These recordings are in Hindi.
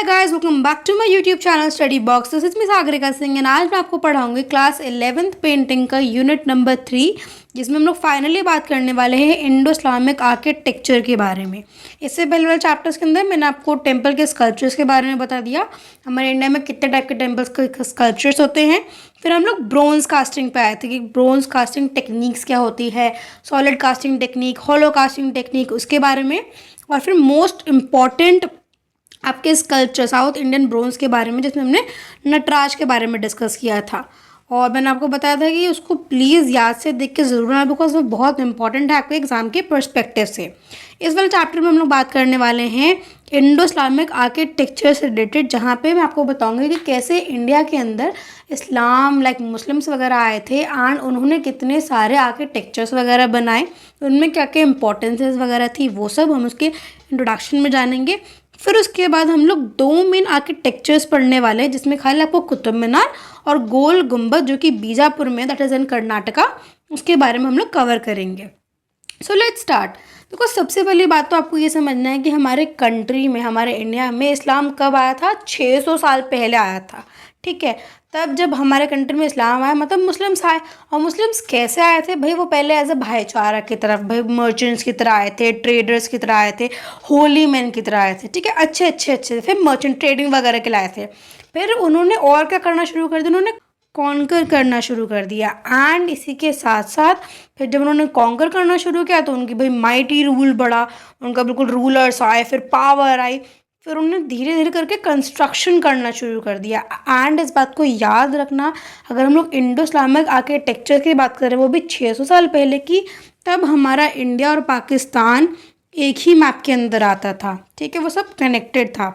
Hi guys, welcome back to my YouTube channel study box. This is me Sagarika Singh and आज मैं आपको पढ़ाऊंगी क्लास 11th पेंटिंग का यूनिट नंबर 3, जिसमें हम लोग फाइनली बात करने वाले हैं इंडो इस्लामिक आर्किटेक्चर के बारे में। इससे पहले वाले चैप्टर्स के अंदर मैंने आपको टेम्पल के स्कल्पचर्स के बारे में बता दिया, हमारे इंडिया में कितने टाइप के टेम्पल्स के स्कल्पचर्स होते हैं। फिर हम लोग ब्रोंज कास्टिंग पे आए थे कि ब्रोंज कास्टिंग टेक्निक्स क्या होती है, solid casting technique, hollow casting technique, उसके बारे में। और फिर मोस्ट इम्पॉर्टेंट आपके स्कल्पचर साउथ इंडियन ब्रोंज के बारे में, जिसमें हमने नटराज के बारे में डिस्कस किया था। और मैंने आपको बताया था कि उसको प्लीज़ याद से देख के ज़रूर आना, बिकॉज वो बहुत इंपॉर्टेंट है आपके एग्जाम के पर्सपेक्टिव से। इस वाले चैप्टर में हम लोग बात करने वाले हैं इंडो इस्लामिक आर्किटेक्चर से रिलेटेड, जहाँ पे मैं आपको बताऊंगी कि कैसे इंडिया के अंदर इस्लाम लाइक मुस्लिम्स वगैरह आए थे एंड उन्होंने कितने सारे आर्किटेक्चर्स वगैरह बनाए, उनमें क्या क्या इंपॉर्टेंसेस वगैरह थी, वो सब हम उसके इंट्रोडक्शन में जानेंगे। फिर उसके बाद हम लोग दो मेन आर्किटेक्चर्स पढ़ने वाले हैं, जिसमें खाली आपको कुतुब मीनार और गोल गुम्बद जो कि बीजापुर में, दैट इज़ इन कर्नाटका, उसके बारे में हम लोग कवर करेंगे। So let's start. देखो, सबसे पहली बात तो आपको ये समझना है कि हमारे कंट्री में, हमारे इंडिया में इस्लाम कब आया था? 600 साल पहले आया था। ठीक है, तब जब हमारे कंट्री में इस्लाम आया मतलब मुस्लिम्स आए। और मुस्लिम्स कैसे आए थे भाई? वो पहले एज अ भाईचारा की तरफ, भाई मर्चेंट्स की तरह आए थे, ट्रेडर्स की तरह आए थे, होली मैन की तरह आए थे। ठीक है, अच्छे फिर मर्चेंट ट्रेडिंग वगैरह के लाए थे। फिर उन्होंने और क्या करना शुरू कर दिया? उन्होंने कॉन्कर करना शुरू कर दिया। एंड इसी के साथ साथ फिर जब उन्होंने कॉन्कर करना शुरू किया तो उनकी भाई माइटी रूल बढ़ा, उनका बिल्कुल रूलर्स आए, फिर पावर आई, फिर उन्होंने धीरे धीरे करके कंस्ट्रक्शन करना शुरू कर दिया। एंड इस बात को याद रखना, अगर हम लोग इंडो इस्लामिक आर्किटेक्चर की बात करें, वो भी 600 साल पहले की, तब हमारा इंडिया और पाकिस्तान एक ही मैप के अंदर आता था। ठीक है, वो सब कनेक्टेड था,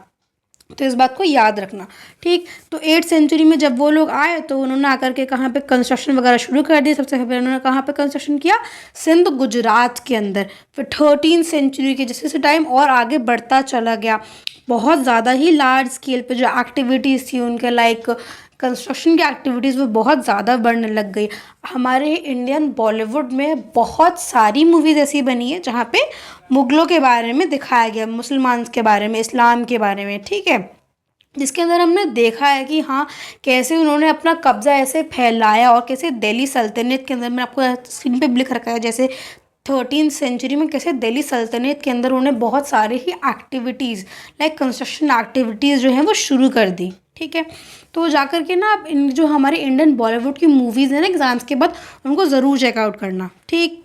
तो इस बात को याद रखना। ठीक, तो 8th सेंचुरी में जब वो लोग आए तो उन्होंने आकर के कहाँ पे कंस्ट्रक्शन वगैरह शुरू कर दी। सबसे पहले उन्होंने कहाँ पे कंस्ट्रक्शन किया? सिंध गुजरात के अंदर। फिर 13th सेंचुरी के जैसे जैसे टाइम और आगे बढ़ता चला गया, बहुत ज़्यादा ही लार्ज स्केल पे जो एक्टिविटीज़ थी उनके, लाइक कंस्ट्रक्शन की एक्टिविटीज़, वो बहुत ज़्यादा बढ़ने लग गई। हमारे इंडियन बॉलीवुड में बहुत सारी मूवीज़ ऐसी बनी है जहाँ पे मुग़लों के बारे में दिखाया गया, मुसलमान के बारे में, इस्लाम के बारे में। ठीक है, जिसके अंदर हमने देखा है कि हाँ, कैसे उन्होंने अपना कब्ज़ा ऐसे फैलाया और कैसे दिल्ली सल्तनत के अंदर, मैं आपको स्क्रीन पे भी लिख रखा है, जैसे 13th सेंचुरी में कैसे दिल्ली सल्तनत के अंदर उन्होंने बहुत सारी ही एक्टिविटीज़ लाइक कंस्ट्रक्शन एक्टिविटीज़ जो हैं वो शुरू कर दी। ठीक है, तो जाकर के ना आप इन जो हमारे इंडियन बॉलीवुड की मूवीज़ हैं ना, एग्ज़ाम्स के बाद उनको ज़रूर चेकआउट करना। ठीक,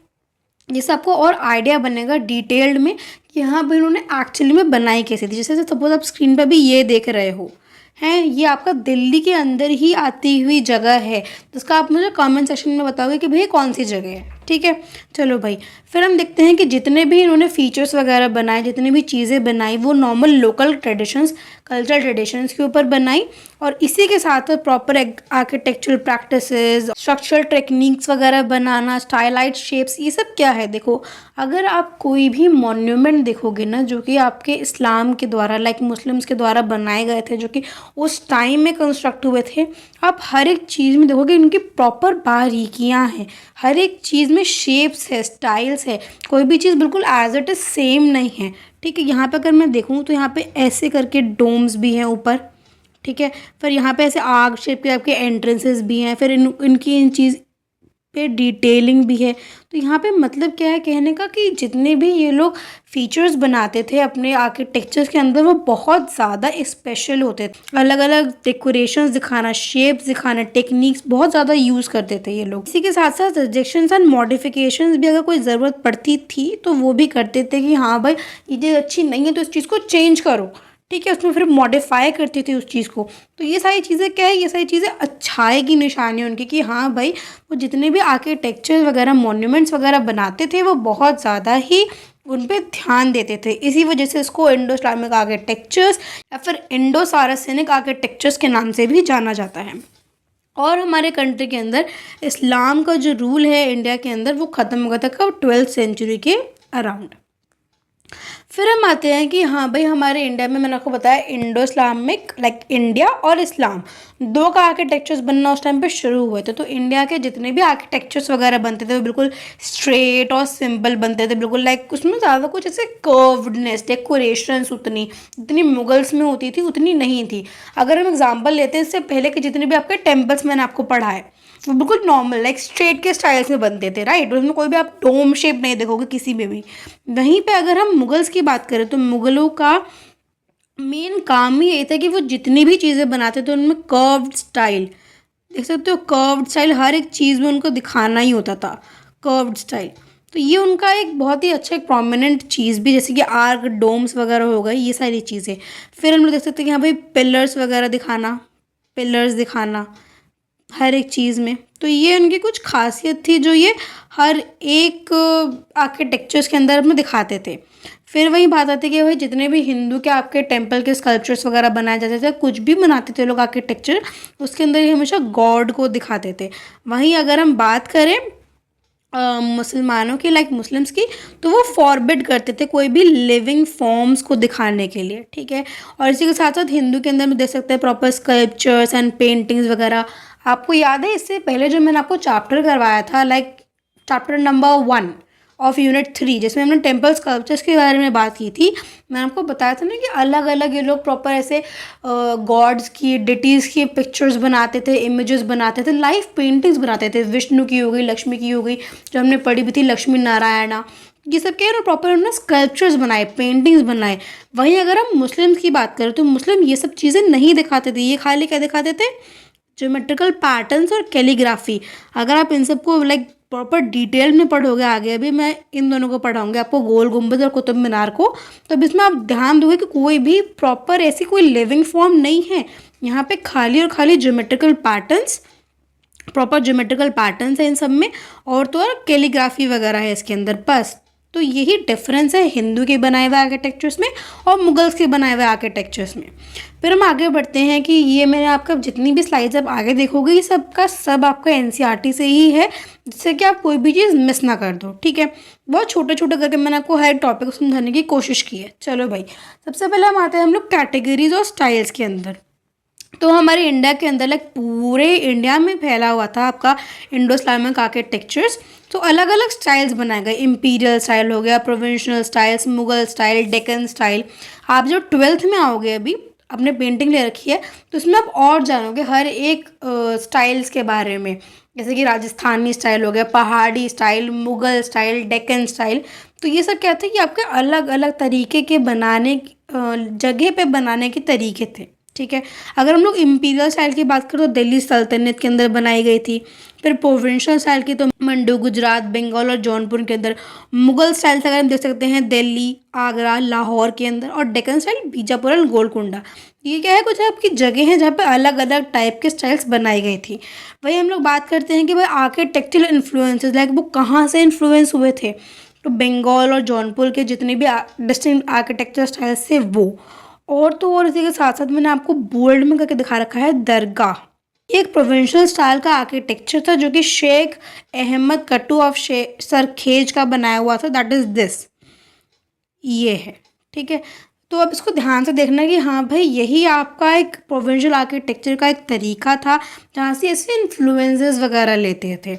जिससे आपको और आइडिया बनेगा डिटेल्ड में कि हाँ भाई उन्होंने एक्चुअली में बनाई कैसे थी। जैसे सपोज आप स्क्रीन पर भी ये देख रहे हो, हैं, ये आपका दिल्ली के अंदर ही आती हुई जगह है, जिसका आप मुझे कमेंट सेक्शन में बताओगे कि भाई कौन सी जगह है। ठीक है, चलो भाई, फिर हम देखते हैं कि जितने भी इन्होंने फीचर्स वगैरह बनाए, जितनी भी चीज़ें बनाई, वो normal local traditions, cultural traditions के ऊपर बनाई। और इसी के साथ proper architectural practices, structural techniques वगैरह बनाना, स्टाइलाइज शेप्स, ये सब क्या है? देखो, अगर आप कोई भी मॉन्यूमेंट देखोगे ना जो कि आपके इस्लाम के द्वारा, लाइक मुस्लिम्स के द्वारा बनाए गए थे, जो कि उस टाइम में कंस्ट्रक्ट हुए थे, आप हर एक चीज़ में देखोगे इनकी प्रॉपर बारीकियाँ हैं, हर एक चीज़ में शेप्स है, स्टाइल्स है, कोई भी चीज़ बिल्कुल एज इट इज़ सेम नहीं है। ठीक है, यहाँ पे अगर मैं देखूँ तो यहाँ पे ऐसे करके डोम्स भी हैं ऊपर। ठीक है, फिर यहाँ पे ऐसे आग शेप के आपके एंट्रेंसेस भी हैं, फिर इनकी इन चीज़ पे डिटेलिंग भी है। तो यहाँ पे मतलब क्या है कहने का, कि जितने भी ये लोग फीचर्स बनाते थे अपने आर्किटेक्चर्स के अंदर, वो बहुत ज़्यादा स्पेशल होते थे। अलग अलग डेकोरेशंस दिखाना, शेप्स दिखाना, टेक्निक्स बहुत ज़्यादा यूज़ करते थे ये लोग। इसी के साथ साथ सजेशंस एंड मॉडिफिकेशंस भी अगर कोई ज़रूरत पड़ती थी तो वो भी करते थे कि हाँ भाई ये चीज़ अच्छी नहीं है तो इस चीज़ को चेंज करो। ठीक है, उसमें फिर मॉडिफाई करती थी उस चीज़ को। तो ये सारी चीज़ें क्या है? ये सारी चीज़ें अच्छाई की निशानी उनकी, कि हाँ भाई वो जितने भी आर्किटेक्चर वगैरह, मॉन्यूमेंट्स वगैरह बनाते थे, वो बहुत ज़्यादा ही उन पे ध्यान देते थे। इसी वजह से इसको इंडो इस्लामिक आर्किटेक्चर्स या फिर इंडो सारासेनिक आर्किटेक्चर्स के नाम से भी जाना जाता है। और हमारे कंट्री के अंदर इस्लाम का जो रूल है इंडिया के अंदर, वो ख़त्म हो गया था कब? 12th सेंचुरी के अराउंड। फिर हम आते हैं कि हाँ भाई, हमारे इंडिया में मैंने आपको बताया इंडो इस्लामिक, लाइक इंडिया और इस्लाम दो का आर्किटेक्चर्स बनना उस टाइम पे शुरू हुए थे। तो इंडिया के जितने भी आर्किटेक्चर्स वगैरह बनते थे वो बिल्कुल स्ट्रेट और सिंपल बनते थे, बिल्कुल लाइक उसमें ज़्यादा कुछ ऐसे कर्व्डनेस, डेकोरेशंस उतनी जितनी मुगल्स में होती थी उतनी नहीं थी। अगर हम एग्जाम्पल लेते हैं इससे पहले के जितने भी आपके टेम्पल्स मैंने आपको पढ़ाए वो बिल्कुल नॉर्मल लाइक स्ट्रेट के स्टाइल्स में बनते थे, राइट। उसमें कोई भी आप डोम शेप नहीं देखोगे किसी में भी। वहीं पे अगर हम मुगल्स की बात करें तो मुगलों का मेन काम ही यही था कि वो जितनी भी चीज़ें बनाते थे उनमें कर्व्ड स्टाइल, देख सकते हो कर्व्ड स्टाइल हर एक चीज़ में उनको दिखाना ही होता था, कर्व्ड स्टाइल। तो ये उनका एक बहुत ही अच्छा एक प्रोमिनेंट चीज़ भी, जैसे कि आर्क डोम्स वगैरह हो गए, ये सारी चीज़ें। फिर हम लोग देख सकते हैं कि हाँ भाई पिलर्स वगैरह दिखाना, पिलर्स दिखाना हर एक चीज़ में। तो ये उनकी कुछ खासियत थी जो ये हर एक आर्किटेक्चर्स के अंदर में दिखाते थे। फिर वही बात आती है कि भाई जितने भी हिंदू के आपके टेम्पल के स्कल्पचर्स वगैरह बनाए जाते थे, कुछ भी बनाते थे लोग आर्किटेक्चर, उसके अंदर ये हमेशा गॉड को दिखाते थे। वहीं अगर हम बात करें मुसलमानों की, लाइक मुस्लिम्स की, तो वो फॉरबिड करते थे कोई भी लिविंग फॉर्म्स को दिखाने के लिए, ठीक है। और इसी के साथ साथ हिंदू के अंदर में देख सकते हैं प्रॉपर स्कल्पचर्स एंड पेंटिंग्स वगैरह। आपको याद है इससे पहले जो मैंने आपको चैप्टर करवाया था, like chapter number 1 of unit 3, जिसमें हमने टेम्पल स्कल्पचर्स के बारे में बात की थी। मैंने आपको बताया था ना कि अलग अलग ये लोग प्रॉपर ऐसे गॉड्स की, डिटीज़ की पिक्चर्स बनाते थे, इमेजेस बनाते थे, लाइव पेंटिंग्स बनाते थे। विष्णु की हो गई, लक्ष्मी की हो गई, जो हमने पढ़ी भी थी लक्ष्मी नारायणा, ये सब क्या है ना प्रॉपर उन्होंने स्कल्पचर्स बनाए, पेंटिंग्स बनाए। वहीं अगर हम मुस्लिम्स की बात करें तो मुस्लिम ये सब चीज़ें नहीं दिखाते थे, ये खाली क्या दिखाते थे, ज्योमेट्रिकल पैटर्न्स और कैलीग्राफी। अगर आप इन सबको लाइक प्रॉपर डिटेल में पढ़ोगे आगे, अभी मैं इन दोनों को पढ़ाऊंगी आपको, गोल गुम्बद और कुतुब मीनार को, तो अब इसमें आप ध्यान दोगे कि कोई भी प्रॉपर ऐसी कोई लिविंग फॉर्म नहीं है यहाँ पे, खाली और खाली geometrical patterns, proper geometrical patterns है इन सब में, और तो और कैलीग्राफी वगैरह है इसके अंदर, बस। तो यही डिफरेंस है हिंदू के बनाए हुए आर्किटेक्चर्स में और मुगल्स के बनाए हुए आर्किटेक्चर्स में। फिर हम आगे बढ़ते हैं कि ये मैंने आपका जितनी भी स्लाइड्स आप आगे देखोगे ये सब का सब आपका एनसीईआरटी से ही है, जिससे कि आप कोई भी चीज़ मिस ना कर दो, ठीक है। बहुत छोटे छोटे करके मैंने आपको हर टॉपिक को समझाने की कोशिश की है। चलो भाई, सबसे पहले हम आते हैं हम लोग कैटेगरीज और स्टाइल्स के अंदर। तो हमारे इंडिया के अंदर लाइक पूरे इंडिया में फैला हुआ था आपका इंडो इस्लामिक आर्किटेक्चर्स। तो अलग अलग स्टाइल्स बनाए गए, इम्पीरियल स्टाइल हो गया, provincial styles, Mughal style, Deccan style. आप जब 12th में आओगे, अभी आपने पेंटिंग ले रखी है तो उसमें आप और जानोगे हर एक स्टाइल्स के बारे में, जैसे कि राजस्थानी स्टाइल हो गया, पहाड़ी style, Mughal style, Deccan style. तो ये सब क्या थे कि आपके अलग अलग तरीके के बनाने, जगह पे बनाने के तरीके थे, ठीक है। अगर हम लोग इम्पीरियल स्टाइल की बात करें तो दिल्ली सल्तनत के अंदर बनाई गई थी। फिर प्रोविंशियल स्टाइल की तो मंडू, गुजरात, बंगाल और जौनपुर के अंदर। मुगल स्टाइल से अगर हम देख सकते हैं दिल्ली, आगरा, लाहौर के अंदर। और डेक्कन स्टाइल बीजापुर और गोलकुंडा। ये क्या है, कुछ आपकी जगह है जहाँ पे अलग अलग टाइप के स्टाइल्स बनाई गई थी। वही हम लोग बात करते हैं कि भाई आर्किटेक्चरल इन्फ्लुएंसेस, लाइक वो कहाँ से इन्फ्लुएंस हुए थे, तो बंगाल और जौनपुर के जितने भी डिस्टिंक्ट आर्किटेक्चर स्टाइल्स थे वो। और तो और इसी के साथ साथ मैंने आपको बोल्ड में करके दिखा रखा है दरगाह। ये एक प्रोविंशियल स्टाइल का आर्किटेक्चर था जो कि शेख अहमद कट्टू ऑफ सरखेज का बनाया हुआ था, दैट इज दिस, ये है, ठीक है। तो अब इसको ध्यान से देखना कि हाँ भाई यही आपका एक प्रोविंशियल आर्किटेक्चर का एक तरीका था जहाँ से ऐसे इन्फ्लुएंसेस वगैरह लेते थे।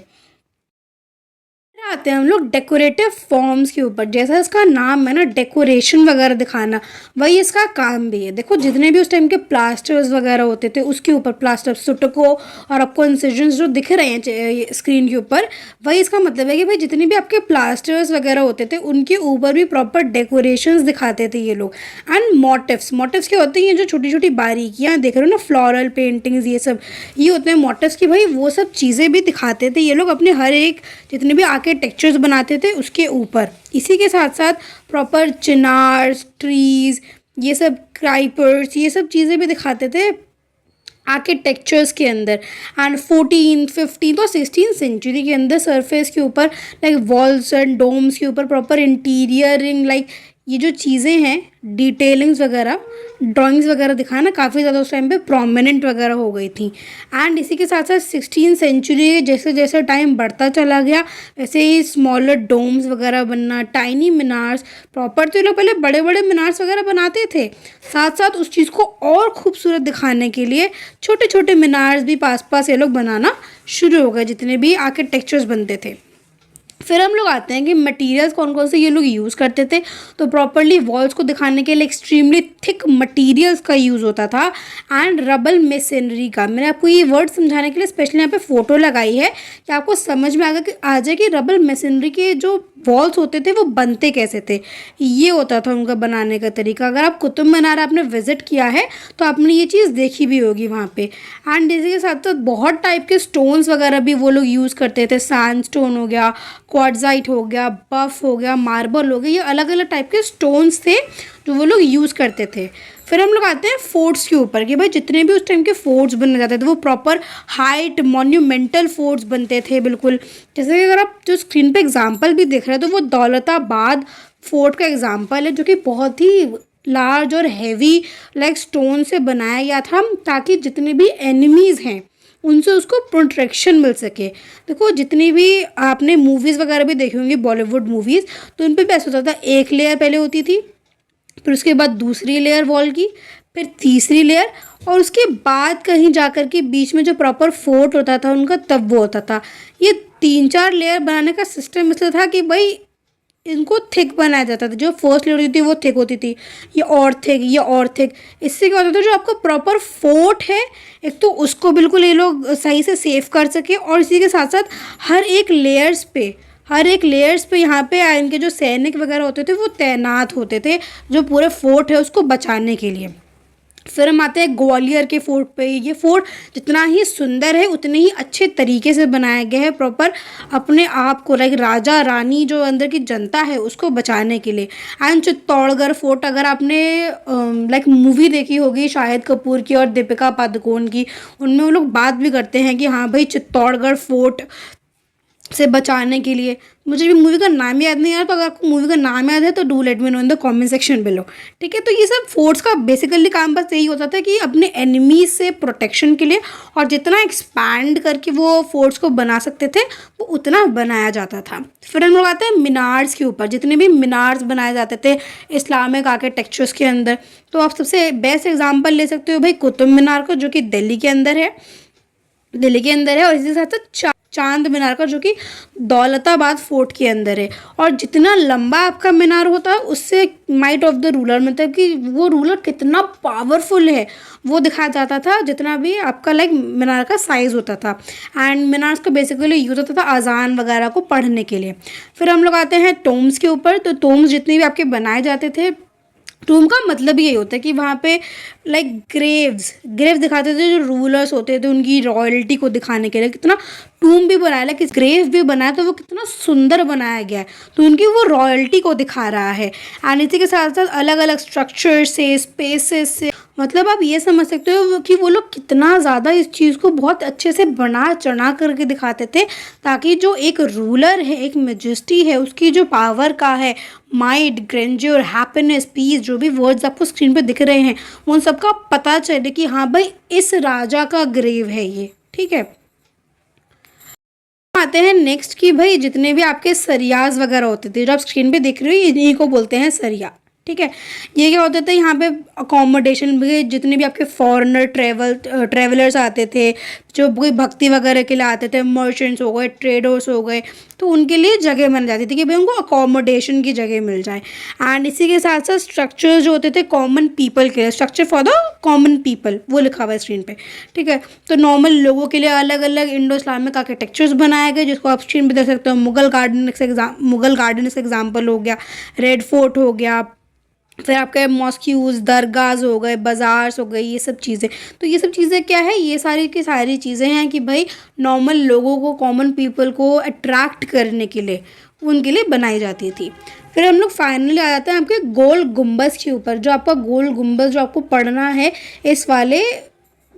आते हैं हम लोग डेकोरेटिव फॉर्म्स के ऊपर। जैसा इसका नाम है ना, डेकोरेशन वगैरह दिखाना, वही इसका काम भी है। देखो जितने भी उस टाइम के प्लास्टर्स वगैरह होते थे उसके ऊपर प्लास्टर सुटको और आपको इंसिजन्स जो दिख रहे हैं स्क्रीन के ऊपर, वही इसका मतलब है कि भाई जितने भी आपके प्लास्टर्स वगैरह होते थे उनके ऊपर भी प्रॉपर डेकोरेशंस दिखाते थे ये लोग। एंड मोटिव्स, मोटिव्स क्या होते हैं, ये जो छोटी छोटी बारीकियाँ देख रहे हो ना, फ्लोरल पेंटिंग्स, ये सब ये होते हैं मोटिव्स की। भाई वो सब चीज़ें भी दिखाते थे ये लोग अपने हर एक जितने भी आर्किटेक्चर्स बनाते थे उसके ऊपर। इसी के साथ साथ प्रॉपर चिनार्स, ट्रीज, ये सब क्राइपर्स, ये सब चीज़ें भी दिखाते थे आर्किटेक्चर्स के अंदर। एंड 14, 15 और 16 सेंचुरी के अंदर सरफेस के ऊपर लाइक वॉल्स एंड डोम्स के ऊपर प्रॉपर इंटीरियरिंग, लाइक ये जो चीज़ें हैं, डिटेलिंग्स वगैरह, ड्राइंग्स वगैरह दिखाना काफ़ी ज़्यादा उस टाइम पे प्रोमिनेंट वगैरह हो गई थी। एंड इसी के साथ साथ 16th सेंचुरी जैसे जैसे टाइम बढ़ता चला गया, वैसे ही स्मॉलर डोम्स वगैरह बनना, टाइनी मीनार्स, प्रॉपर तो ये लोग पहले बड़े बड़े मीनार्स वगैरह बनाते थे, साथ साथ उस चीज़ को और खूबसूरत दिखाने के लिए छोटे छोटे मीनार्स भी पास पास ये लोग बनाना शुरू हो गए, जितने भी आर्किटेक्चर्स बनते थे। फिर हम लोग आते हैं कि मटेरियल्स कौन कौन से ये लोग यूज़ करते थे। तो प्रॉपरली वॉल्स को दिखाने के लिए एक्सट्रीमली थिक मटेरियल्स का यूज़ होता था एंड रबल मेसनरी का। मैंने आपको ये वर्ड समझाने के लिए स्पेशली यहाँ पे फ़ोटो लगाई है कि आपको समझ में आ जाए कि रबल मेसनरी के जो वॉल्स होते थे वो बनते कैसे थे। ये होता था उनका बनाने का तरीका। अगर आप कुतुब मीनार आपने विज़िट किया है तो आपने ये चीज़ देखी भी होगी वहाँ पे। एंड इसी के साथ साथ बहुत टाइप के स्टोन्स वगैरह भी वो लोग यूज़ करते थे। सैंडस्टोन हो गया, क्वार्ट्ज़ाइट हो गया, बफ हो गया, मार्बल हो गया, ये अलग अलग टाइप के स्टोन्स थे जो वो लोग यूज़ करते थे। फिर हम लोग आते हैं फोर्ट्स के ऊपर कि भाई जितने भी उस टाइम के फोर्ट्स बनने जाते थे वो प्रॉपर हाइट मॉन्यूमेंटल फोर्ट्स बनते थे बिल्कुल। जैसे कि अगर आप जो स्क्रीन पे एग्जांपल भी देख रहे हैं तो वो दौलताबाद फोर्ट का एग्जांपल है, जो कि बहुत ही लार्ज और हैवी लाइक स्टोन से बनाया गया था, ताकि जितने भी एनिमीज़ हैं उनसे उसको प्रोटेक्शन मिल सके। देखो जितनी भी आपने मूवीज़ वगैरह भी देखी होंगी, बॉलीवुड मूवीज़, तो उन पे भी ऐसा होता था, एक लेयर पहले होती थी, फिर उसके बाद दूसरी लेयर वॉल की, फिर तीसरी लेयर, और उसके बाद कहीं जाकर के बीच में जो प्रॉपर फोर्ट होता था उनका, तब वो होता था। ये 3-4 लेयर बनाने का सिस्टम इसलिए था कि भाई इनको थिक बनाया जाता था। जो फर्स्ट लेयर होती थी वो थिक होती थी, ये और थिक, ये और थिक। इससे क्या होता था, जो आपका प्रॉपर फोर्ट है एक तो उसको बिल्कुल ये लोग सही से सेव कर सके, और इसी के साथ साथ हर एक लेयर्स पे यहाँ पे इनके जो सैनिक वगैरह होते थे वो तैनात होते थे, जो पूरे फोर्ट है उसको बचाने के लिए। फिर हम आते हैं ग्वालियर के फोर्ट पे। ये फोर्ट जितना ही सुंदर है उतने ही अच्छे तरीके से बनाया गया है, प्रॉपर अपने आप को लाइक राजा रानी जो अंदर की जनता है उसको बचाने के लिए। एंड चित्तौड़गढ़ फोर्ट, अगर आपने लाइक मूवी देखी होगी शाहिद कपूर की और दीपिका पादुकोण की, उनमें वो लोग बात भी करते हैं कि हाँ भाई चित्तौड़गढ़ फोर्ट से बचाने के लिए, मुझे भी मूवी का नाम याद नहीं आ रहा, तो अगर आपको मूवी का नाम याद है तो do let me know in the comment section below. ठीक है, तो ये सब फोर्ट्स का बेसिकली काम बस यही होता था कि अपने एनिमीज से प्रोटेक्शन के लिए, और जितना एक्सपैंड करके वो फोर्ट्स को बना सकते थे वो उतना बनाया जाता था। फिर हम लोग आते हैं मीनार्स के ऊपर। जितने भी मीनार्स बनाए जाते थे इस्लामिक आर्किटेक्चर्स के अंदर, तो आप सबसे बेस्ट एग्जाम्पल ले सकते हो भाई कुतुब मीनार का, जो कि दिल्ली के अंदर है, और इसी के साथ साथ चांद मीनार का, जो कि दौलताबाद फोर्ट के अंदर है। और जितना लंबा आपका मीनार होता है उससे माइट ऑफ द रूलर, मतलब कि वो रूलर कितना पावरफुल है वो दिखाया जाता था, जितना भी आपका लाइक मीनार का साइज़ होता था। एंड मीनार्स का बेसिकली यूज़ होता था अजान वगैरह को पढ़ने के लिए। फिर हम लोग आते हैं टोम्स के ऊपर। तो टोम्स जितने भी आपके बनाए जाते थे, टूम का मतलब यही होता है कि वहाँ पे लाइक ग्रेव्स दिखाते थे, जो रूलर्स होते थे उनकी रॉयल्टी को दिखाने के लिए। कितना टूम भी बनाया, लाइक ग्रेव भी बनाया, तो वो कितना सुंदर बनाया गया है, तो उनकी वो रॉयल्टी को दिखा रहा है। एंड इसी के साथ साथ अलग अलग स्ट्रक्चर से, स्पेसेस से, मतलब आप ये समझ सकते हो कि वो लोग कितना ज़्यादा इस चीज़ को बहुत अच्छे से बना चढ़ा करके दिखाते थे, ताकि जो एक रूलर है, एक मेजेस्टी है, उसकी जो पावर का है, माइट, ग्रेंड्योर, हैप्पीनेस, पीस, जो भी वर्ड्स आपको स्क्रीन पे दिख रहे हैं, उन सबका पता चले कि हाँ भाई इस राजा का ग्रेव है ये। ठीक है, आते हैं नेक्स्ट कि भाई जितने भी आपके सरियाज वगैरह होते थे, जो आप स्क्रीन पे देख रहे हो, इन्हीं को बोलते हैं सरिया। ठीक है, ये क्या होता था, यहाँ पे अकोमोडेशन भी, जितने भी आपके फॉरेनर ट्रेवलर्स आते थे, जो कोई भक्ति वगैरह के लिए आते थे, मर्चेंट्स हो गए, ट्रेडर्स हो गए, तो उनके लिए जगह बन जाती थी कि भाई उनको अकोमोडेशन की जगह मिल जाए। एंड इसी के साथ साथ स्ट्रक्चर जो होते थे कॉमन पीपल के लिए, structure for the common people, वो लिखा हुआ है स्क्रीन पे। ठीक है, तो नॉर्मल लोगों के लिए अलग अलग इंडो इस्लामिक आर्किटेक्चर्स बनाए गए, जिसको आप स्क्रीन पर देख सकते हो। मुगल गार्डन का एग्जाम्पल हो गया, रेड फोर्ट हो गया, फिर आपके मॉस्क्यूज़, दरगाहs हो गए, बाज़ार्स हो गए, ये सब चीज़ें। तो ये सब चीज़ें क्या है, ये सारी की सारी चीज़ें हैं कि भाई नॉर्मल लोगों को, कॉमन पीपल को अट्रैक्ट करने के लिए उनके लिए बनाई जाती थी। फिर हम लोग फाइनली आ जाते हैं आपके गोल गुम्बज़ के ऊपर। जो आपका गोल गुम्बज़ जो आपको पढ़ना है इस वाले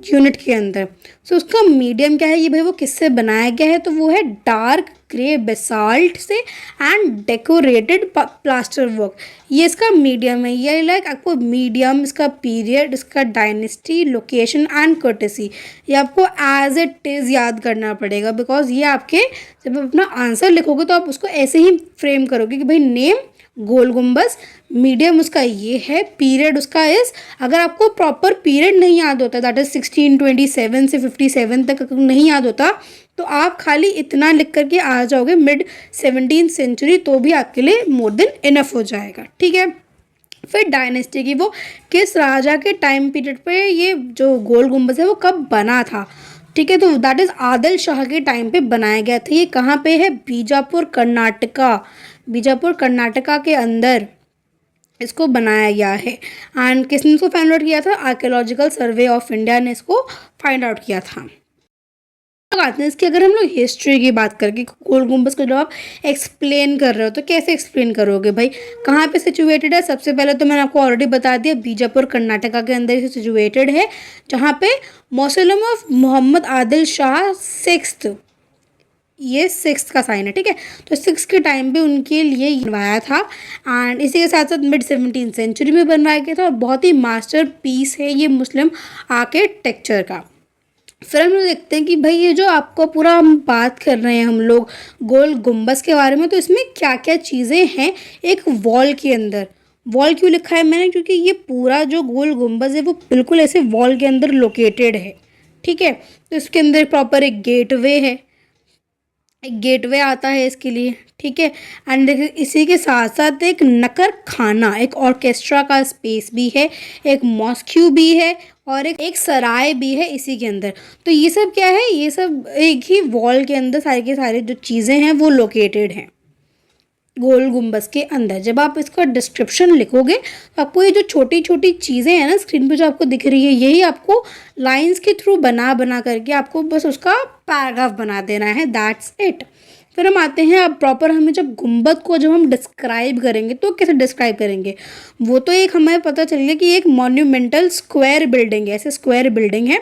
यूनिट के अंदर। सो उसका मीडियम क्या है, ये भाई वो किससे बनाया गया है, तो वो है डार्क ग्रे बेसाल्ट से एंड डेकोरेटेड प्लास्टर वर्क। ये इसका मीडियम है। ये लाइक आपको मीडियम, इसका पीरियड, इसका डायनेस्टी, लोकेशन एंड कर्टेसी, ये आपको एज इट इज़ याद करना पड़ेगा, बिकॉज ये आपके जब आप अपना आंसर लिखोगे तो आप उसको ऐसे ही फ्रेम करोगे कि भाई नेम गोल गुम्बस, मीडियम उसका ये है, पीरियड उसका इस, अगर आपको प्रॉपर पीरियड नहीं याद होता, दैट इज 1627 से 57 तक अगर नहीं याद होता, तो आप खाली इतना लिख करके आ जाओगे मिड 17th सेंचुरी, तो भी आपके लिए मोर देन इनफ हो जाएगा। ठीक है, फिर डायनेस्टी की, वो किस राजा के टाइम पीरियड पे ये जो गोल गुम्बज है वो कब बना था। ठीक है, तो दैट इज़ आदिल शाह के टाइम पे बनाया गया था। ये कहाँ पे है, बीजापुर कर्नाटका, बीजापुर कर्नाटका के अंदर इसको बनाया गया है। एंड किसने इसको फाइंड आउट किया था, आर्कियोलॉजिकल सर्वे ऑफ इंडिया ने इसको फाइंड आउट किया था। आते हैं इसकी, अगर हम लोग हिस्ट्री की बात करके गोल गुम्बज को जब आप एक्सप्लेन कर रहे हो तो कैसे एक्सप्लेन करोगे भाई, कहाँ पे सिचुएटेड है। सबसे पहले तो मैंने आपको ऑलरेडी बता दिया, बीजापुर कर्नाटका के अंदर इसे सिचुएटेड है, जहाँ पे मौसलम ऑफ मोहम्मद आदिल शाह सिक्स्थ, ये सिक्स्थ का साइन है। ठीक है, तो सिक्स के टाइम पे उनके लिए बनवाया था एंड इसी के साथ साथ मिड 17th सेंचुरी में बनवाया गया था और बहुत ही मास्टर पीस है ये मुस्लिम आर्किटेक्चर का। फिर हम लोग देखते हैं कि भाई ये जो आपको पूरा हम बात कर रहे हैं हम लोग गोल गुम्बज के बारे में, तो इसमें क्या क्या चीज़ें हैं एक वॉल के अंदर। वॉल क्यों लिखा है मैंने, क्योंकि ये पूरा जो गोल गुम्बज है वो बिल्कुल ऐसे वॉल के अंदर लोकेटेड है। ठीक है, तो इसके अंदर प्रॉपर एक गेटवे है, एक गेटवे आता है इसके लिए। ठीक है, एंड देखिए इसी के साथ साथ एक नकर खाना, एक ऑर्केस्ट्रा का स्पेस भी है, एक मॉस्क्यू भी है और एक सराय भी है इसी के अंदर। तो ये सब क्या है, ये सब एक ही वॉल के अंदर सारी के सारी जो चीज़ें हैं वो लोकेटेड हैं गोल गुम्बज के अंदर। जब आप इसका डिस्क्रिप्शन लिखोगे तो आपको ये जो छोटी छोटी चीज़ें हैं ना स्क्रीन पे जो आपको दिख रही है, यही आपको लाइंस के थ्रू बना करके आपको बस उसका पैराग्राफ बना देना है, दैट्स इट। फिर हम आते हैं, अब प्रॉपर हमें जब गुम्बद को जब हम डिस्क्राइब करेंगे तो कैसे डिस्क्राइब करेंगे, वो तो एक हमें पता चल गया कि एक मॉन्यूमेंटल स्क्वायर बिल्डिंग है, ऐसे स्क्वायर बिल्डिंग है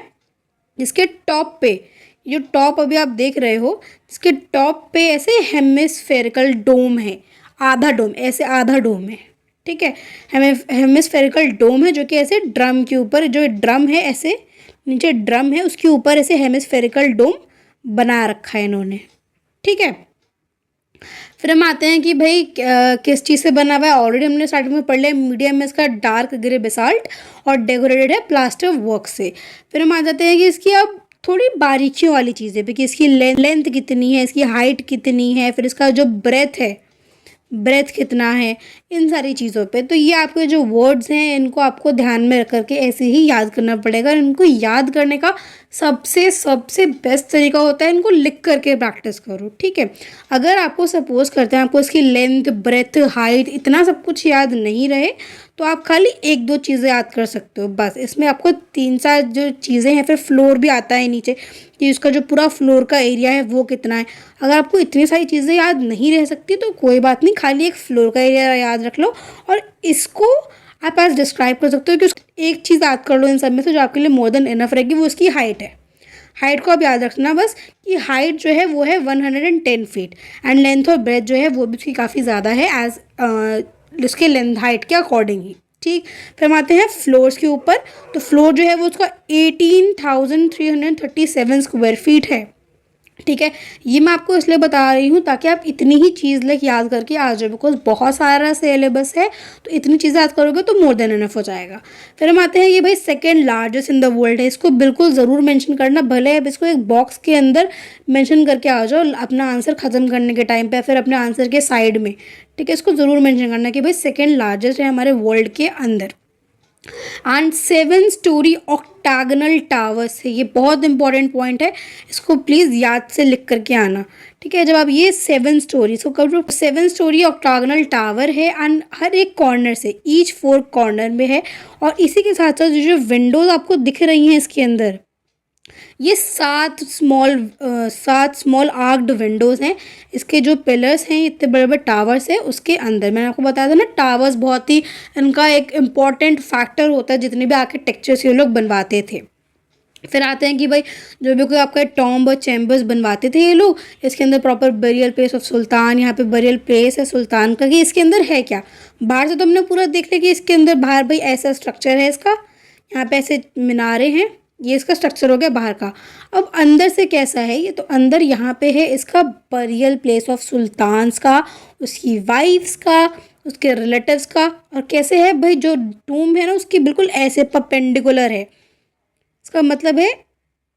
जिसके टॉप पे, जो टॉप अभी आप देख रहे हो, इसके टॉप पे ऐसे हेमिस्फेरिकल डोम है, आधा डोम, ऐसे आधा डोम है। ठीक है, हेमिस्फेरिकल डोम है जो कि ऐसे ड्रम के ऊपर, जो ड्रम है ऐसे नीचे ड्रम है उसके ऊपर ऐसे हेमिस्फेरिकल डोम बना रखा है इन्होंने। ठीक है, फिर हम आते हैं कि भाई किस चीज़ से बना हुआ है, ऑलरेडी हमने स्टार्टिंग में पढ़ लिया, मीडियम में इसका डार्क ग्रे बेसाल्ट और डेकोरेटेड है प्लास्टर वर्क से। फिर हम आ जाते हैं कि इसकी अब थोड़ी बारीकियों वाली चीज़ें भी, कि इसकी लेंथ कितनी है, इसकी हाइट कितनी है, फिर इसका जो ब्रेथ है, ब्रेथ कितना है, इन सारी चीज़ों पे। तो ये आपके जो वर्ड्स हैं इनको आपको ध्यान में रख करके ऐसे ही याद करना पड़ेगा। और इनको याद करने का सबसे बेस्ट तरीका होता है इनको लिख करके प्रैक्टिस करो। ठीक है, अगर आपको सपोज करते हैं आपको इसकी लेंथ, ब्रेथ, हाइट इतना सब कुछ याद नहीं रहे तो आप खाली एक दो चीज़ें याद कर सकते हो बस। इसमें आपको 3-4 जो चीज़ें हैं, फिर फ्लोर भी आता है नीचे कि उसका जो पूरा फ्लोर का एरिया है वो कितना है। अगर आपको इतनी सारी चीज़ें याद नहीं रह सकती तो कोई बात नहीं, खाली एक फ्लोर का एरिया याद रख लो और इसको आप आज डिस्क्राइब कर सकते हो कि एक चीज़ याद कर लो इन सब में से जो आपके लिए मोर देन इनफ रहेगी, वो उसकी हाइट है। हाइट को आप याद रखना बस कि हाइट जो है वो है 110 फीट एंड लेंथ और ब्रेथ जो है वो भी उसकी काफ़ी ज़्यादा है एज उसके लेंथ हाइट के अकॉर्डिंग ही। ठीक, फिर हम आते हैं फ्लोर्स के ऊपर। तो फ्लोर जो है वो उसका 18,337 स्क्वायर फीट है। ठीक है, ये मैं आपको इसलिए बता रही हूँ ताकि आप इतनी ही चीज़ लाइक याद करके आ जाओ, बिकॉज बहुत सारा सिलेबस है तो इतनी चीज़ें याद करोगे तो मोर देन इनफ हो जाएगा। फिर हम आते हैं ये भाई second largest in the world है, इसको बिल्कुल ज़रूर मेंशन करना, भले आप इसको एक बॉक्स के अंदर मेंशन करके आ जाओ अपना आंसर ख़त्म करने के टाइम पर, फिर अपने आंसर के साइड में। ठीक है, इसको ज़रूर मेंशन करना कि भाई सेकेंड लार्जेस्ट है हमारे वर्ल्ड के अंदर। एंड 7 स्टोरी ऑक्टागनल टावर्स है, ये बहुत इंपॉर्टेंट पॉइंट है, इसको प्लीज़ याद से लिख करके आना। ठीक है, जब आप ये 7 स्टोरी, इसको कब 7 स्टोरी ऑक्टागनल टावर है एंड हर एक कॉर्नर से ईच 4 कॉर्नर में है। और इसी के साथ साथ जो विंडोज़ आपको दिख रही हैं इसके अंदर, ये 7 स्मॉल आर्क्ड विंडोज़ हैं। इसके जो पिलर्स हैं, इतने बड़े बड़े टावर्स हैं, उसके अंदर मैंने आपको बताया था ना, टावर्स बहुत ही इनका एक इम्पॉर्टेंट फैक्टर होता है जितने भी आर्किटेक्चर्स ये लोग बनवाते थे। फिर आते हैं कि भाई जो भी कोई आपका टॉम्ब और चैम्बर्स बनवाते थे ये लोग, इसके अंदर proper burial place of sultan, यहाँ पे बरियल प्लेस है सुल्तान का, कि इसके अंदर है क्या। बाहर से तो हमने पूरा देख लिया कि इसके अंदर बाहर भाई ऐसा स्ट्रक्चर है इसका, यहाँ पे ऐसे मीनारे हैं, ये इसका स्ट्रक्चर हो गया बाहर का। अब अंदर से कैसा है ये, तो अंदर यहाँ पे है इसका बरियल प्लेस ऑफ सुल्तान्स का, उसकी वाइफ्स का, उसके रिलेटिव्स का। और कैसे है भाई, जो टूम है ना उसकी बिल्कुल ऐसे परपेंडिकुलर है। इसका मतलब है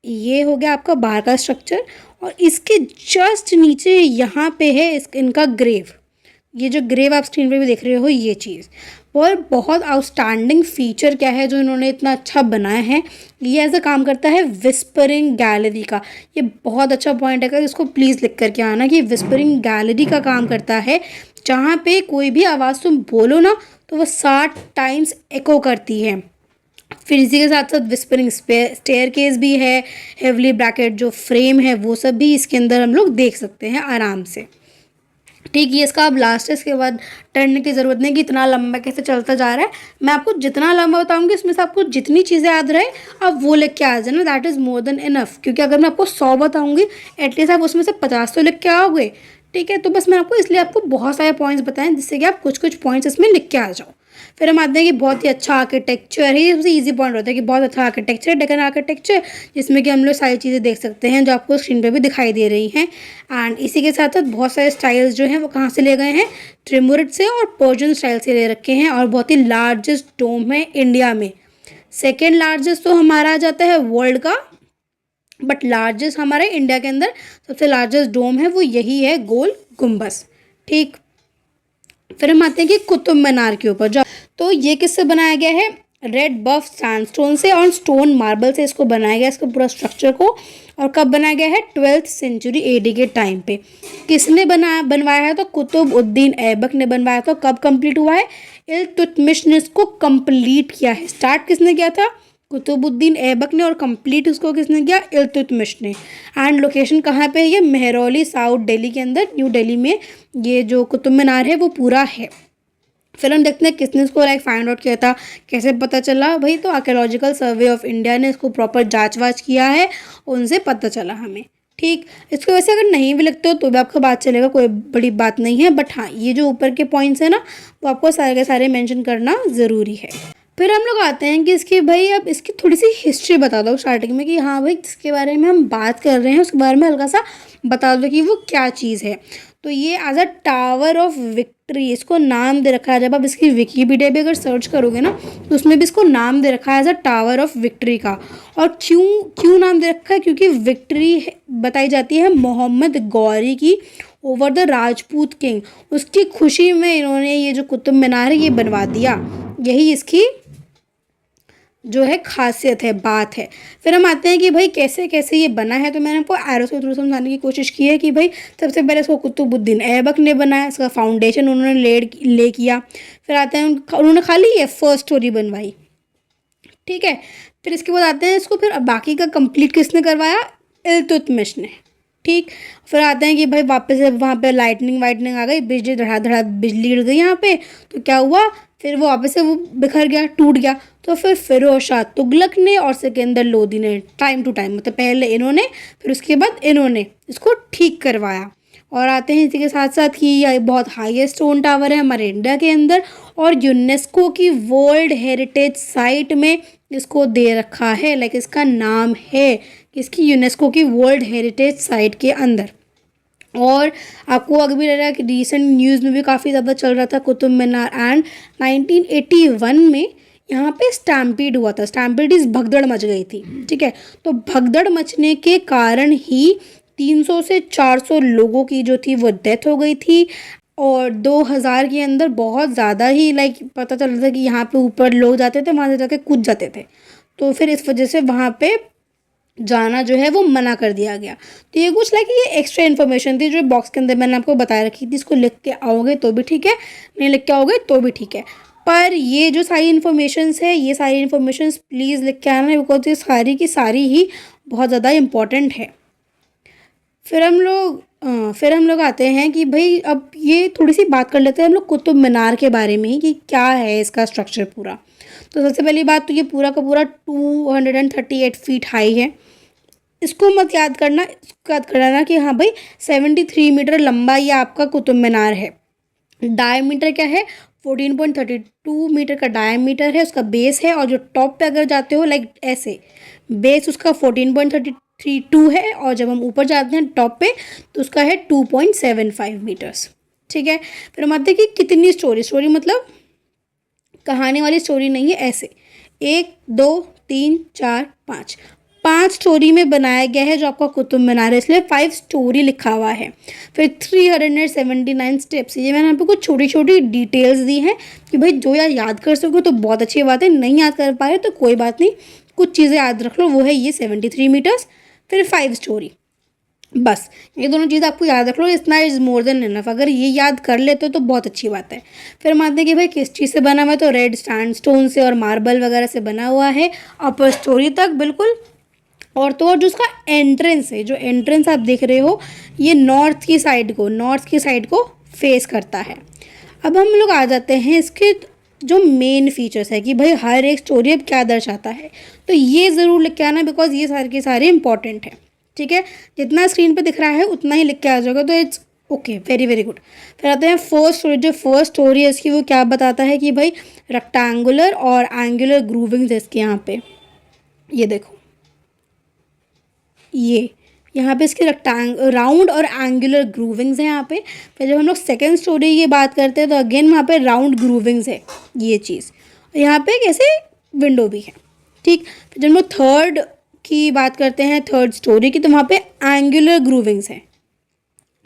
ये हो गया आपका बाहर का स्ट्रक्चर, और इसके जस्ट नीचे यहाँ पे है इनका ग्रेव। ये जो ग्रेव आप स्क्रीन पे भी देख रहे हो ये चीज़, और बहुत आउटस्टैंडिंग फीचर क्या है जो इन्होंने इतना अच्छा बनाया है, ये ऐसा काम करता है विस्परिंग गैलरी का। ये बहुत अच्छा पॉइंट है, इसको प्लीज़ लिख करके आना कि विस्परिंग गैलरी का काम करता है, जहाँ पे कोई भी आवाज़ तुम बोलो ना तो वो 60 टाइम्स एको करती है। फिर इसी के साथ साथ विस्परिंग स्टेयरकेस भी है, हेवली ब्रैकेट जो फ्रेम है वो सब भी इसके अंदर हम लोग देख सकते हैं आराम से। ठीक, ये इसका अब लास्ट है, इसके बाद टर्न की ज़रूरत नहीं कि इतना लंबा कैसे चलता जा रहा है। मैं आपको जितना लंबा बताऊंगी उसमें से आपको जितनी चीज़ें याद रहे आप वो लिख के आ जाना, that is more than enough. क्योंकि अगर मैं आपको 100 बताऊंगी एटलीस्ट आप उसमें से 50 तो लिख के आओगे। ठीक है, तो बस मैं आपको इसलिए आपको बहुत सारे पॉइंट्स बताएं जिससे कि आप कुछ कुछ पॉइंट्स इसमें लिख के आ जाओ। फिर हम आते हैं कि बहुत ही अच्छा आर्किटेक्चर है, ये सबसे ईजी पॉइंट होता है कि बहुत अच्छा आर्किटेक्चर है, डेक्कन आर्किटेक्चर, जिसमें कि हम लोग सारी चीज़ें देख सकते हैं जो आपको स्क्रीन पे भी दिखाई दे रही हैं। एंड इसी के साथ साथ बहुत सारे स्टाइल्स जो हैं वो कहाँ से ले गए हैं, ट्रिमुरिड से और पर्शियन स्टाइल से ले रखे हैं। और बहुत ही लार्जेस्ट डोम है इंडिया में, सेकेंड लार्जेस्ट तो हमारा आ जाता है वर्ल्ड का, बट लार्जेस्ट हमारे इंडिया के अंदर सबसे लार्जेस्ट डोम है वो यही है, गोल गुम्बस। ठीक, फिर हम आते हैं कि कुतुब मीनार के ऊपर, जो तो ये किससे बनाया गया है, रेड बफ सैंडस्टोन से और स्टोन मार्बल से इसको बनाया गया, इसका पूरा स्ट्रक्चर को। और कब बनाया गया है, 12th सेंचुरी AD के टाइम पे। किसने बनवाया है, तो कुतुबुद्दीन ऐबक ने बनवाया। तो कब कंप्लीट हुआ है, इल्तुतमिश ने इसको कंप्लीट किया है। स्टार्ट किसने किया था, कुतुबुद्दीन ऐबक ने, और कंप्लीट उसको किसने किया, इल्तुतमिश ने। एंड लोकेशन कहाँ पे है, ये मेहरौली साउथ दिल्ली के अंदर, न्यू दिल्ली में ये जो कुतुब मीनार है वो पूरा है। फिर हम देखते हैं किसने इसको फाइंड आउट किया था, कैसे पता चला भाई, तो आर्कियोलॉजिकल सर्वे ऑफ इंडिया ने इसको प्रॉपर जांच वाच किया है, उनसे पता चला हमें। ठीक, इसको वैसे अगर नहीं भी लिखते हो तो भी आपको बात चलेगा, कोई बड़ी बात नहीं है। बट हाँ, ये जो ऊपर के पॉइंट्स हैं ना वो आपको सारे के सारे मेंशन करना ज़रूरी है। फिर हम लोग आते हैं कि इसकी भाई अब इसकी थोड़ी सी हिस्ट्री बता दो स्टार्टिंग में, कि हाँ भाई जिसके बारे में हम बात कर रहे हैं उसके बारे में हल्का सा बता दो कि वो क्या चीज़ है। तो ये as a tower of victory इसको नाम दे रखा है। जब आप इसकी विकीपीडिया भी अगर सर्च करोगे ना तो उसमें भी इसको नाम दे रखा है as a tower of victory का। और क्यों नाम दे रखा है, क्योंकि विक्ट्री बताई जाती है मोहम्मद गौरी की ओवर द राजपूत किंग, उसकी खुशी में इन्होंने ये जो कुतुब मीनार है ये बनवा दिया। यही इसकी जो है खासियत है, बात है। फिर हम आते हैं कि भाई कैसे कैसे ये बना है। तो मैंने आपको एरो के थ्रू समझाने की कोशिश की है कि भाई सबसे पहले इसको कुतुबुद्दीन ऐबक ने बनाया, इसका फाउंडेशन उन्होंने ले किया। फिर आते हैं उन्होंने खाली ये फर्स्ट स्टोरी बनवाई, ठीक है। फिर इसके बाद आते हैं इसको फिर बाकी का कंप्लीट किसने करवाया, इल्तुतमिश ने। ठीक, फिर आते हैं कि भाई वापस से वहाँ पे लाइटनिंग वाइटनिंग आ गई, बिजली धड़ा बिजली गिर गई यहाँ पे, तो क्या हुआ, फिर वो वापस से वो बिखर गया, टूट गया। तो फिर फिरोज शाह तुगलक ने और सिकंदर लोदी ने टाइम टू टाइम, मतलब पहले इन्होंने फिर उसके बाद इन्होंने इसको ठीक करवाया। और आते हैं इसी के साथ साथ कि ये बहुत हाईएस्ट स्टोन टावर है हमारे इंडिया के अंदर, और यूनेस्को की वर्ल्ड हेरिटेज साइट में इसको दे रखा है, लाइक इसका नाम है इसकी यूनेस्को की वर्ल्ड हेरिटेज साइट के अंदर। और आपको अगर भी लग रहा है कि रिसेंट न्यूज़ में भी काफ़ी ज़्यादा चल रहा था कुतुब मीनार। एंड 1981 में यहाँ पे स्टैम्पीड हुआ था, स्टैम्पीड इस भगदड़ मच गई थी, ठीक है। तो भगदड़ मचने के कारण ही 300 से 400 लोगों की जो थी वो डेथ हो गई थी, और 2000 के अंदर बहुत ज़्यादा ही लाइक पता चल रहा था कि यहाँ पे ऊपर लोग जाते थे, वहाँ से जाके कूद जाते थे। तो फिर इस वजह से वहाँ पे जाना जो है वो मना कर दिया गया। तो ये कुछ लाइक ये एक्स्ट्रा इन्फॉर्मेशन थी जो बॉक्स के अंदर मैंने आपको बता रखी थी। इसको लिख के आओगे तो भी ठीक है, नहीं लिख के आओगे तो भी ठीक है, पर ये जो सारी इन्फॉर्मेशंस है ये सारी इन्फॉर्मेशंस प्लीज़ लिख के आना, बिकॉज ये सारी की सारी ही बहुत ज़्यादा इम्पॉर्टेंट है। फिर हम लोग फिर हम लोग आते हैं कि भाई अब ये थोड़ी सी बात कर लेते हैं हम लोग कुतुब मीनार के बारे में ही कि क्या है इसका स्ट्रक्चर पूरा। तो सबसे पहली बात तो ये पूरा का पूरा 238 फीट हाई है। इसको मत याद करना, इसको याद करना कि हाँ भाई 73 मीटर लंबा ये आपका कुतुब मीनार है। डायमीटर क्या है, 14.32 मीटर का डायमीटर है, उसका बेस है। और जो टॉप पे अगर जाते हो लाइक ऐसे, बेस उसका 14.32 है, और जब हम ऊपर जाते हैं टॉप पे तो उसका है 2.75 मीटर्स। ठीक है, फिर हम आते हैं कि कितनी स्टोरी मतलब कहानी वाली स्टोरी नहीं है, ऐसे 1 2 3 4 5 5 स्टोरी में बनाया गया है जो आपका कुतुब मीनार है, इसलिए 5 स्टोरी लिखा हुआ है। फिर 379 स्टेप्स, ये मैंने यहाँ पे कुछ छोटी छोटी डिटेल्स दी हैं कि भाई जो याद कर सको तो बहुत अच्छी बात है, नहीं याद कर पा रहे तो कोई बात नहीं, कुछ चीज़ें याद रख लो। वो है ये 73 मीटर्स, फिर 5 स्टोरी, बस ये दोनों चीज़ आपको याद रख लो, इतना इज़ मोर देन इनफ। अगर ये याद कर लेते हो तो बहुत अच्छी बात है। फिर मानते हैं कि भाई किस चीज़ से बना हुआ है, तो रेड सैंडस्टोन से और मार्बल वगैरह से बना हुआ है, अपर स्टोरी तक बिल्कुल। और तो और जो उसका एंट्रेंस है, जो एंट्रेंस आप देख रहे हो ये नॉर्थ की साइड को फेस करता है। अब हम लोग आ जाते हैं इसके जो मेन फीचर्स है कि भाई हर एक स्टोरी अब क्या दर्शाता है, तो ये ज़रूर लिख के आना, बिकॉज ये सारे के सारे इंपॉर्टेंट हैं। ठीक है, जितना स्क्रीन पे दिख रहा है उतना ही लिख के आ जाएगा, तो it's okay, very very good. फिर आते हैं फर्स्ट स्टोरी। जो फर्स्ट स्टोरी है इसकी वो क्या बताता है कि भाई रेक्टेंगुलर और एंगुलर ग्रूविंग्स है इसके यहाँ पे, ये देखो ये यहाँ पे इसके राउंड और एंगुलर ग्रूविंग्स हैं यहाँ पे। फिर जब हम लोग सेकेंड स्टोरी की बात करते हैं तो अगेन वहाँ पे राउंड ग्रूविंग्स है ये चीज़, यहाँ पे एक ऐसे विंडो भी है। ठीक, फिर जब हम लोग थर्ड की बात करते हैं, थर्ड स्टोरी की, तो वहाँ पे एंगुलर ग्रूविंग्स है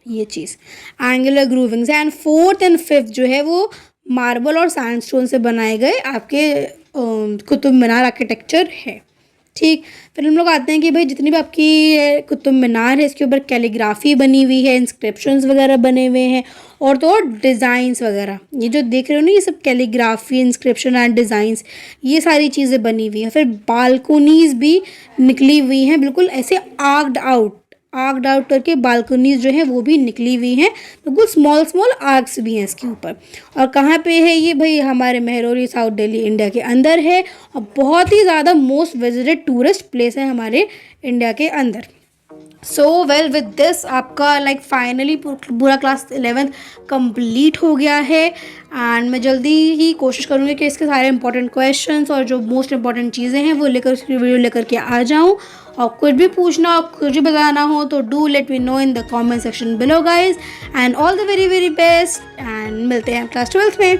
ये चीज़, एंगुलर ग्रूविंग्स है। एंड फोर्थ एंड फिफ्थ जो है वो मार्बल और सैंडस्टोन से बनाए गए आपके कुतुब मीनार आर्किटेक्चर है। ठीक, फिर हम लोग आते हैं कि भाई जितनी भी आपकी कुतुब मीनार है इसके ऊपर कैलीग्राफी बनी हुई है, इंस्क्रिप्शंस वगैरह बने हुए हैं, और तो और डिज़ाइंस वगैरह, ये जो देख रहे हो ना ये सब कैलीग्राफी, इंस्क्रिप्शन एंड डिज़ाइंस, ये सारी चीज़ें बनी हुई हैं। फिर बालकोनीज़ भी निकली हुई हैं, बिल्कुल ऐसे आर्क्ड आउट करके बालकनीज जो है वो भी निकली हुई हैं, बिल्कुल स्मॉल स्मॉल आर्क्स भी हैं इसके ऊपर। और कहाँ पे है ये भाई, हमारे महरौली साउथ दिल्ली इंडिया के अंदर है, और बहुत ही ज़्यादा मोस्ट विजिटेड टूरिस्ट प्लेस है हमारे इंडिया के अंदर। सो वेल विद दिस आपका लाइक फाइनली पूरा क्लास 11th कंप्लीट हो गया है। एंड मैं जल्दी ही कोशिश करूँगी कि इसके सारे इंपॉर्टेंट क्वेश्चंस और जो मोस्ट इंपॉर्टेंट चीज़ें हैं वो लेकर वीडियो लेकर के आ जाऊँ। और कुछ भी पूछना और कुछ भी बताना हो तो do let me know in the comment section below guys. And all the very very best, and मिलते हैं क्लास 12th में।